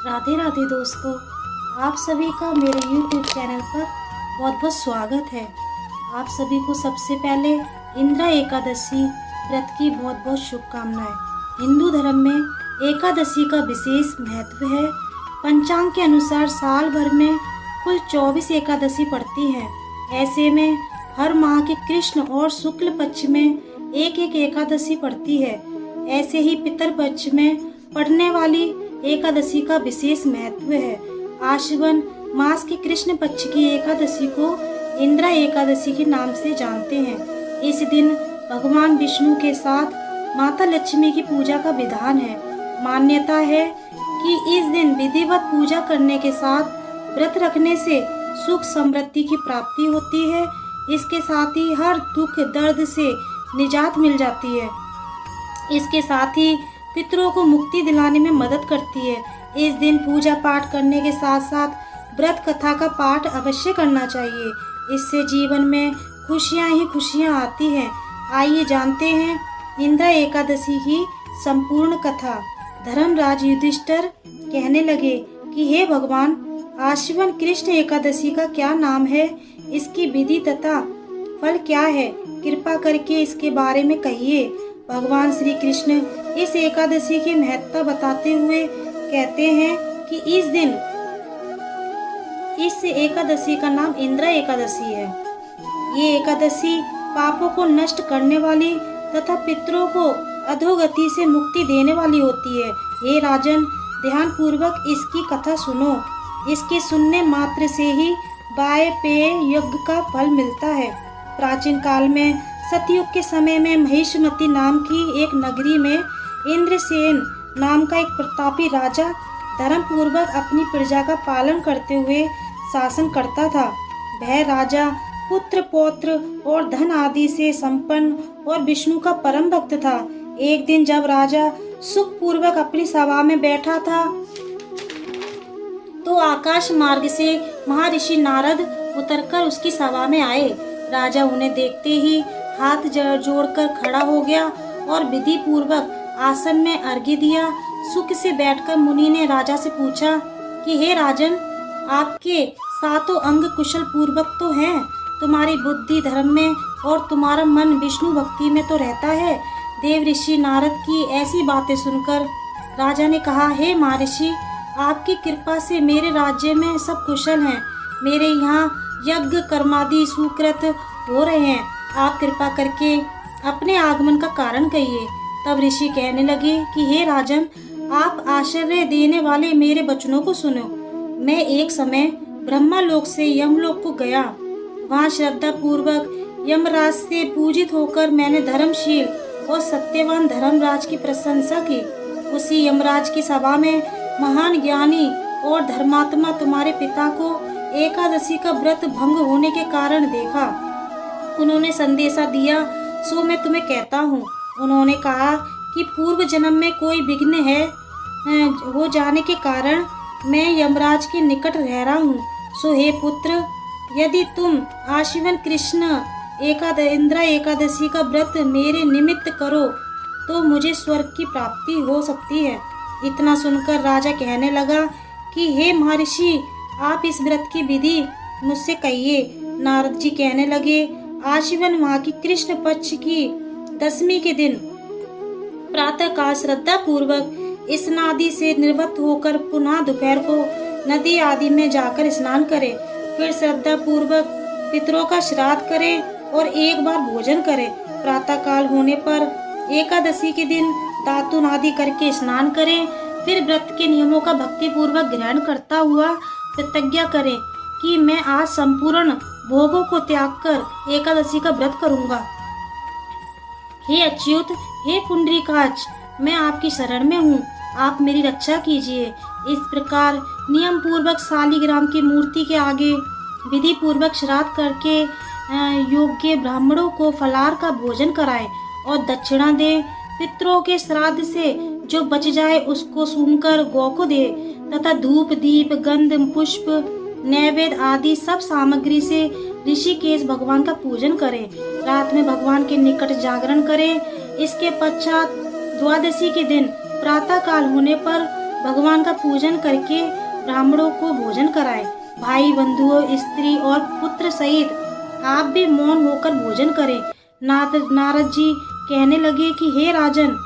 राधे राधे दोस्तों, आप सभी का मेरे YouTube चैनल पर बहुत बहुत स्वागत है। आप सभी को सबसे पहले इंद्रा एकादशी व्रत की बहुत बहुत शुभकामनाएं। हिंदू धर्म में एकादशी का विशेष महत्व है। पंचांग के अनुसार साल भर में कुल 24 एकादशी पड़ती हैं। ऐसे में हर माह के कृष्ण और शुक्ल पक्ष में एक एक एकादशी पड़ती है। ऐसे ही पितर पक्ष में पड़ने वाली एकादशी का विशेष महत्व है। आश्विन मास की कृष्ण पक्ष की एकादशी को इंद्रा एकादशी के नाम से जानते हैं। इस दिन भगवान विष्णु के साथ माता लक्ष्मी की पूजा का विधान है। मान्यता है कि इस दिन विधिवत पूजा करने के साथ व्रत रखने से सुख समृद्धि की प्राप्ति होती है। इसके साथ ही हर दुख दर्द से निजात मिल जाती है। इसके साथ ही पितरों को मुक्ति दिलाने में मदद करती है। इस दिन पूजा पाठ करने के साथ साथ व्रत कथा का पाठ अवश्य करना चाहिए। इससे जीवन में खुशियां ही खुशियां आती हैं। आइए जानते हैं इंद्रा एकादशी की संपूर्ण कथा। धर्मराज युधिष्ठिर कहने लगे कि हे भगवान, आश्विन कृष्ण एकादशी का क्या नाम है, इसकी विधि तथा फल क्या है, कृपा करके इसके बारे में कहिए। भगवान श्री कृष्ण इस एकादशी की महत्ता बताते हुए कहते हैं कि इस एकादशी का नाम इंद्रा एकादशी है। ये एकादशी पापों को नष्ट करने वाली तथा पितरों को अधोगति से मुक्ति देने वाली होती है। हे राजन, ध्यान पूर्वक इसकी कथा सुनो। इसके सुनने मात्र से ही वाय पेय यज्ञ का फल मिलता है। प्राचीन काल में सतयुग के समय में महिष्मती नाम की एक नगरी में इंद्रसेन नाम का एक प्रतापी राजा धर्म पूर्वक अपनी प्रजा का पालन करते हुए शासन करता था। वह राजा पुत्र पौत्र और धन आदि से संपन्न और विष्णु का परम भक्त था। एक दिन जब राजा सुख पूर्वक अपनी सभा में बैठा था तो आकाश मार्ग से महर्षि नारद उतरकर उसकी सभा में आए। राजा उन्हें देखते ही हाथ जोड़कर खड़ा हो गया और विधि पूर्वक आसन में अर्घ्य दिया। सुख से बैठकर मुनि ने राजा से पूछा कि हे राजन, आपके सातों अंग कुशल पूर्वक तो हैं, तुम्हारी बुद्धि धर्म में और तुम्हारा मन विष्णु भक्ति में तो रहता है। देव ऋषि नारद की ऐसी बातें सुनकर राजा ने कहा, हे महर्षि, आपकी कृपा से मेरे राज्य में सब कुशल हैं। मेरे यहाँ यज्ञ कर्मादि सुकृत हो रहे हैं। आप कृपा करके अपने आगमन का कारण कहिए। तब ऋषि कहने लगे कि हे राजन, आप आश्चर्य देने वाले मेरे वचनों को सुनो। मैं एक समय ब्रह्मालोक से यमलोक को गया। वहाँ श्रद्धा पूर्वक यमराज से पूजित होकर मैंने धर्मशील और सत्यवान धर्मराज की प्रशंसा की। उसी यमराज की सभा में महान ज्ञानी और धर्मात्मा तुम्हारे पिता को एकादशी का व्रत भंग होने के कारण देखा। उन्होंने संदेशा दिया, सो मैं तुम्हें कहता हूँ। उन्होंने कहा कि पूर्व जन्म में कोई विघ्न हो जाने के कारण मैं यमराज के निकट रह रहा हूँ। सो हे पुत्र, यदि तुम आश्विन कृष्ण इंद्रा एकादशी का व्रत मेरे निमित्त करो तो मुझे स्वर्ग की प्राप्ति हो सकती है। इतना सुनकर राजा कहने लगा कि हे महर्षि, आप इस व्रत की विधि मुझसे कहिए। नारद जी कहने लगे, आश्विन माह की कृष्ण पक्ष की दशमी के दिन प्रातः काल श्रद्धा पूर्वक स्नादि से निवृत्त होकर पुनः दोपहर को नदी आदि में जाकर स्नान करें। फिर श्रद्धा पूर्वक पितरों का श्राद्ध करें और एक बार भोजन करें। प्रातः काल होने पर एकादशी के दिन दातुन आदि करके स्नान करें। फिर व्रत के नियमों का भक्ति पूर्वक ग्रहण करता हुआ प्रतिज्ञा करें कि मैं आज संपूर्ण भोगों को त्याग कर एकादशी का व्रत करूंगा। हे अच्युत, हे पुंडरीकाक्ष, मैं आपकी शरण में हूँ, आप मेरी रक्षा कीजिए। इस प्रकार नियम पूर्वक शालिग्राम की मूर्ति के आगे विधि पूर्वक श्राद्ध करके योग्य ब्राह्मणों को फलाहार का भोजन कराएं और दक्षिणा दे। पितरों के श्राद्ध से जो बच जाए उसको सूंघकर गौ को दे तथा धूप दीप गंध पुष्प नैवेद्य आदि सब सामग्री से ऋषिकेश भगवान का पूजन करें। रात में भगवान के निकट जागरण करें। इसके पश्चात द्वादशी के दिन प्रातः काल होने पर भगवान का पूजन करके ब्राह्मणों को भोजन कराएं। भाई बंधुओं, स्त्री और पुत्र सहित आप भी मौन होकर भोजन करें। नारद जी कहने लगे कि हे राजन,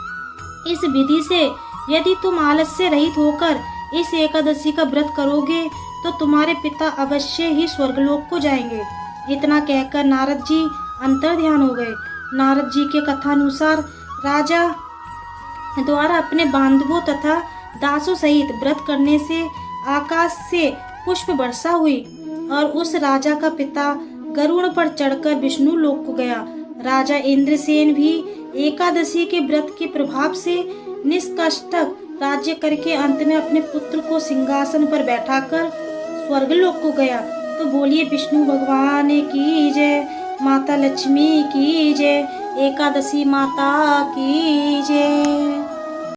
इस विधि से यदि तुम आलस से रहित होकर इस एकादशी का व्रत करोगे तो तुम्हारे पिता अवश्य ही स्वर्गलोक को जाएंगे। इतना कहकर नारद जी अंतर ध्यान हो गए। नारद जी के कथानुसार राजा द्वारा अपने बांधवों तथा दासों सहित व्रत करने से आकाश से पुष्प वर्षा हुई और उस राजा का पिता गरुड़ पर चढ़कर विष्णु लोक को गया। राजा इंद्रसेन भी एकादशी के व्रत के प्रभाव से निष्कष्टक राज्य करके अंत में अपने पुत्र को सिंहासन पर बैठाकर स्वर्गलोक को गया। तो बोलिए विष्णु भगवान की जय, माता लक्ष्मी की जय, एकादशी माता की जय।